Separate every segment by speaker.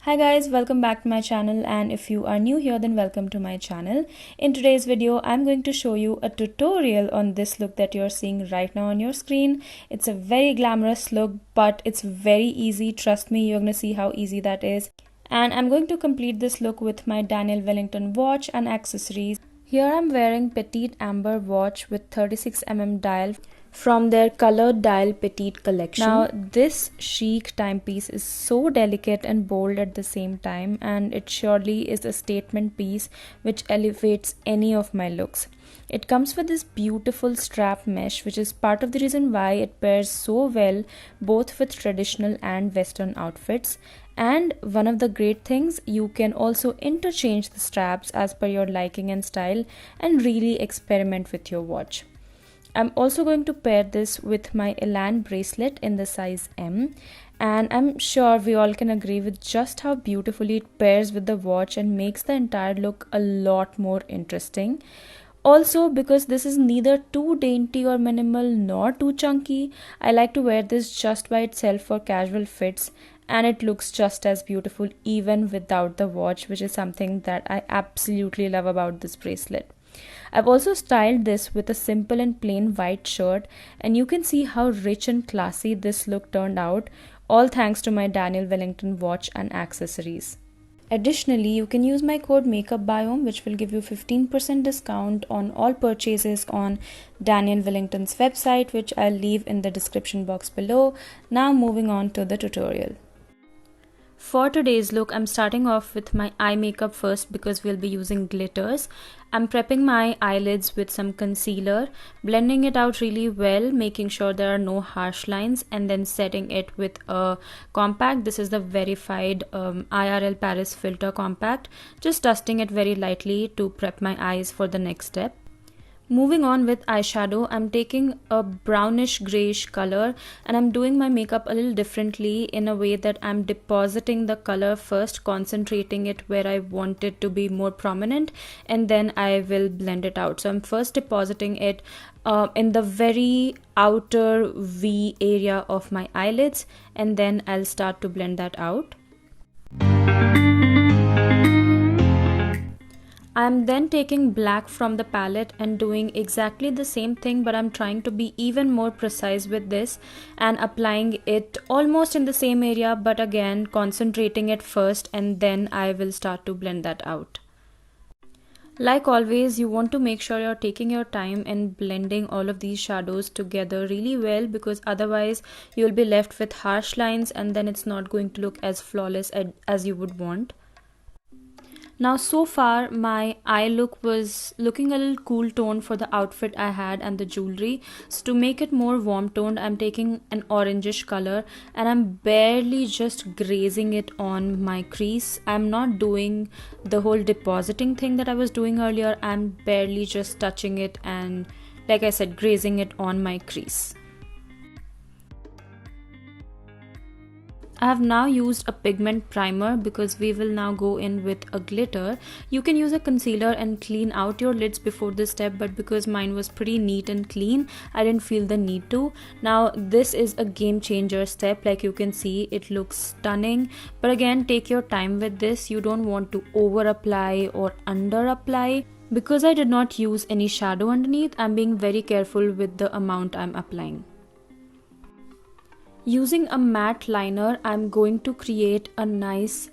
Speaker 1: Hi guys, welcome back to my channel, and if you are new here then welcome to my channel. In today's video I'm going to show you a tutorial on this look that you're seeing right now on your screen. It's a very glamorous look, but it's very easy. Trust me, you're going to see how easy that is. And I'm going to complete this look with my DanielWellington watch and accessories. Here I'm wearing Petite Amber watch with 36mm dial from their colored dial petite collection. Now this chic timepiece is so delicate and bold at the same time, and it surely is a statement piece which elevates any of my looks. It comes with this beautiful strap mesh, which is part of the reason why it pairs so well both with traditional and western outfits. And one of the great things, you can also interchange the straps as per your liking and style and really experiment with your watch. I'm also going to pair this with my Elan bracelet in the size M, and I'm sure we all can agree with just how beautifully it pairs with the watch and makes the entire look a lot more interesting. Also, because this is neither too dainty or minimal nor too chunky, I like to wear this just by itself for casual fits, and it looks just as beautiful even without the watch, which is something that I absolutely love about this bracelet. I've also styled this with a simple and plain white shirt, and you can see how rich and classy this look turned out, all thanks to my DanielWellington watch and accessories. Additionally, you can use my code MAKEUPBIOME, which will give you 15% discount on all purchases on DanielWellington's website, which I'll leave in the description box below. Now moving on to the tutorial. For today's look, I'm starting off with my eye makeup first because we'll be using glitters. I'm prepping my eyelids with some concealer, blending it out really well, making sure there are no harsh lines, and then setting it with a compact. This is the verified IRL Paris Filter Compact. Just dusting it very lightly to prep my eyes for the next step. Moving on with eyeshadow, I'm taking a brownish grayish color and I'm doing my makeup a little differently in a way that I'm depositing the color first, concentrating it where I want it to be more prominent, and then I will blend it out. So I'm first depositing it in the very outer V area of my eyelids, and then I'll start to blend that out. I'm then taking black from the palette and doing exactly the same thing, but I'm trying to be even more precise with this and applying it almost in the same area, but again concentrating it first, and then I will start to blend that out. Like always, you want to make sure you're taking your time and blending all of these shadows together really well, because otherwise you'll be left with harsh lines and then it's not going to look as flawless as you would want. Now so far my eye look was looking a little cool toned for the outfit I had and the jewelry. So to make it more warm toned, I'm taking an orangish color and I'm barely just grazing it on my crease. I'm not doing the whole depositing thing that I was doing earlier. I'm barely just touching it and, like I said, grazing it on my crease. I have now used a pigment primer because we will now go in with a glitter. You can use a concealer and clean out your lids before this step, but because mine was pretty neat and clean, I didn't feel the need to. Now this is a game changer step. Like you can see, it looks stunning, but again, take your time with this. You don't want to over apply or under apply. Because I did not use any shadow underneath, I'm being very careful with the amount I'm applying. Using a matte liner, I'm going to create a nice,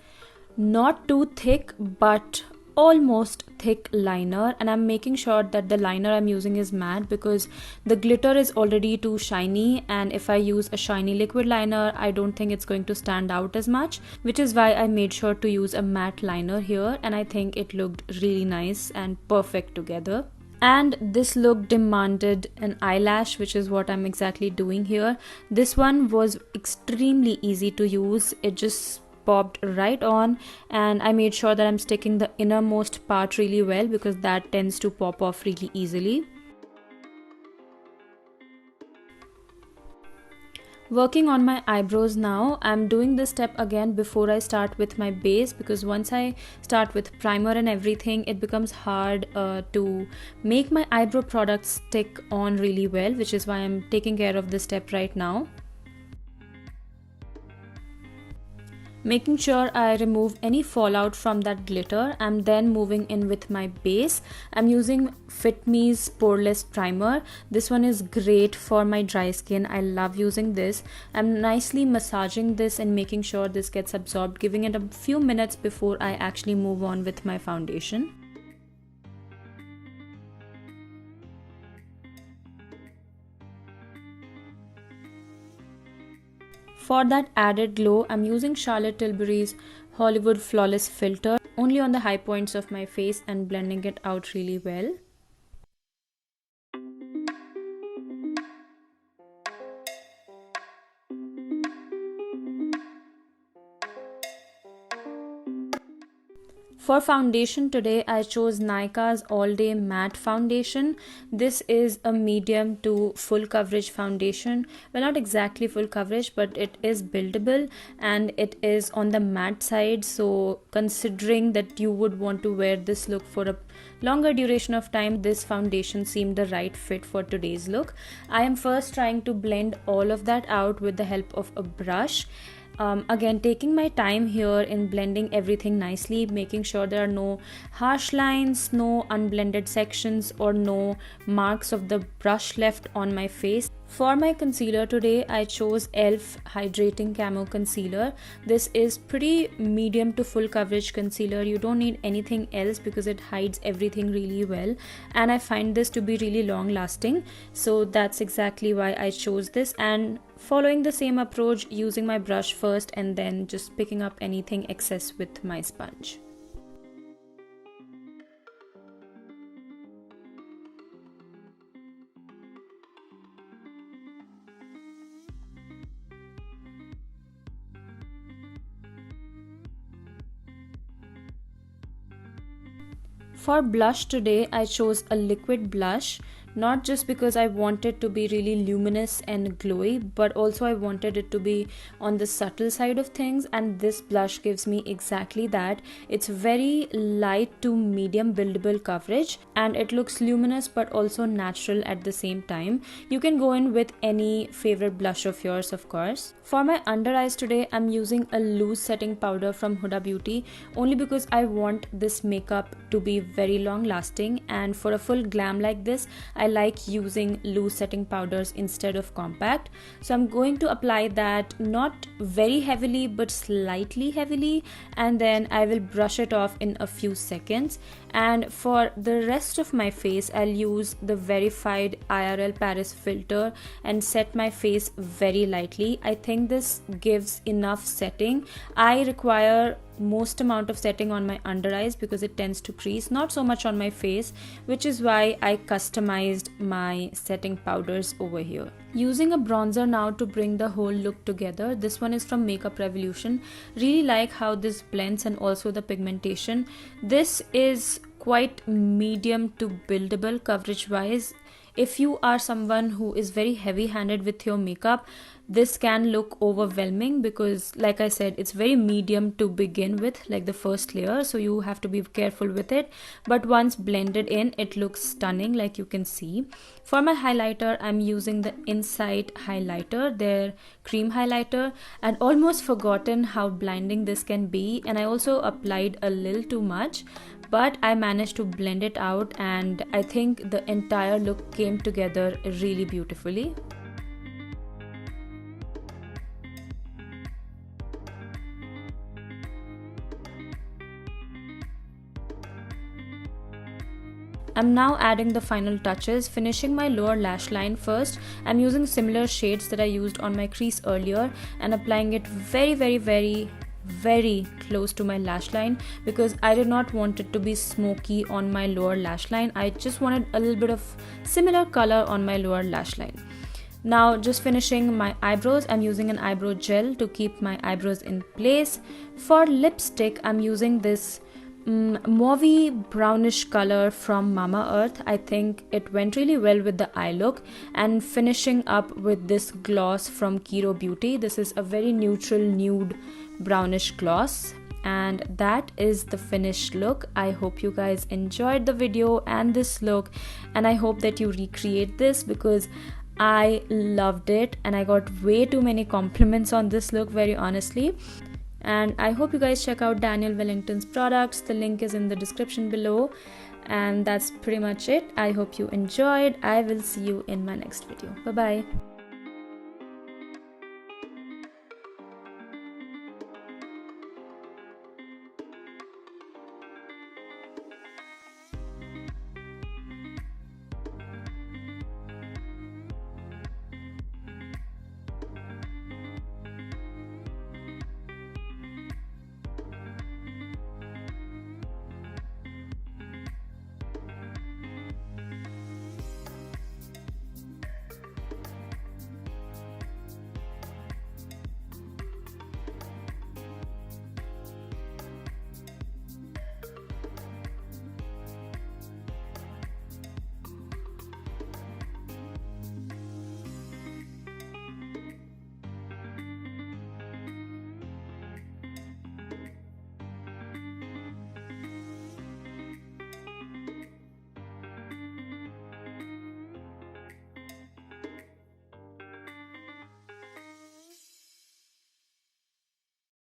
Speaker 1: not too thick but almost thick liner, and I'm making sure that the liner I'm using is matte because the glitter is already too shiny, and if I use a shiny liquid liner, I don't think it's going to stand out as much, which is why I made sure to use a matte liner here, and I think it looked really nice and perfect together. And this look demanded an eyelash, which is what I'm exactly doing here. This one was extremely easy to use. It just popped right on, and I made sure that I'm sticking the innermost part really well because that tends to pop off really easily. Working on my eyebrows now, I'm doing this step again before I start with my base, because once I start with primer and everything, it becomes hard to make my eyebrow products stick on really well, which is why I'm taking care of this step right now. making sure I remove any fallout from that glitter. I'm then moving in with my base. I'm using Fit Me's Poreless Primer. This one is great for my dry skin. I love using this. I'm nicely massaging this and making sure this gets absorbed, giving it a few minutes before I actually move on with my foundation. For that added glow, I'm using Charlotte Tilbury's Hollywood Flawless Filter only on the high points of my face and blending it out really well. For foundation today, I chose Nykaa's All Day Matte Foundation. This is a medium to full coverage foundation. Well, not exactly full coverage, but it is buildable and it is on the matte side. So considering that you would want to wear this look for a longer duration of time, this foundation seemed the right fit for today's look. I am first trying to blend all of that out with the help of a brush. Again, taking my time here in blending everything nicely, making sure there are no harsh lines, no unblended sections, or no marks of the brush left on my face. For my concealer today, I chose e.l.f. Hydrating Camo Concealer. This is pretty medium to full coverage concealer. You don't need anything else because it hides everything really well. And I find this to be really long lasting. So that's exactly why I chose this. And following the same approach, using my brush first and then just picking up anything excess with my sponge. For blush today, I chose a liquid blush, not just because I wanted to be really luminous and glowy, but also I wanted it to be on the subtle side of things, and this blush gives me exactly that. It's very light to medium buildable coverage and it looks luminous but also natural at the same time. You can go in with any favorite blush of yours, of course. For my under eyes today, I'm using a loose setting powder from Huda Beauty only because I want this makeup to be very long lasting, and for a full glam like this, I like using loose setting powders instead of compact. So I'm going to apply that not very heavily but slightly heavily, and then I will brush it off in a few seconds. And for the rest of my face, I'll use the verified IRL Paris filter and set my face very lightly. I think this gives enough setting. I require most amount of setting on my under eyes because it tends to crease, not so much on my face, which is why I customized my setting powders over here. Using a bronzer now to bring the whole look together. This one is from Makeup Revolution. Really like how this blends and also the pigmentation. This is quite medium to buildable coverage wise. If you are someone who is very heavy handed with your makeup, this can look overwhelming because, like I said, it's very medium to begin with, like the first layer, so you have to be careful with it, but once blended in, it looks stunning, like you can see. For my highlighter, I'm using the Insight highlighter, their cream highlighter, and almost forgotten how blinding this can be, and I also applied a little too much, but I managed to blend it out, and I think the entire look came together really beautifully. I'm now adding the final touches, finishing my lower lash line first. I'm using similar shades that I used on my crease earlier and applying it very close to my lash line because I did not want it to be smoky on my lower lash line. I just wanted a little bit of similar color on my lower lash line. Now just finishing my eyebrows, I'm using an eyebrow gel to keep my eyebrows in place. For lipstick, I'm using this mauvey brownish color from Mama Earth. I think it went really well with the eye look, and finishing up with this gloss from Kiro Beauty. This is a very neutral nude brownish gloss, and that is the finished look. I hope you guys enjoyed the video and this look, and I hope that you recreate this because I loved it and I got way too many compliments on this look, very honestly. And I hope you guys check out Daniel Wellington's products. The link is in the description below. And that's pretty much it. I hope you enjoyed. I will see you in my next video. Bye bye.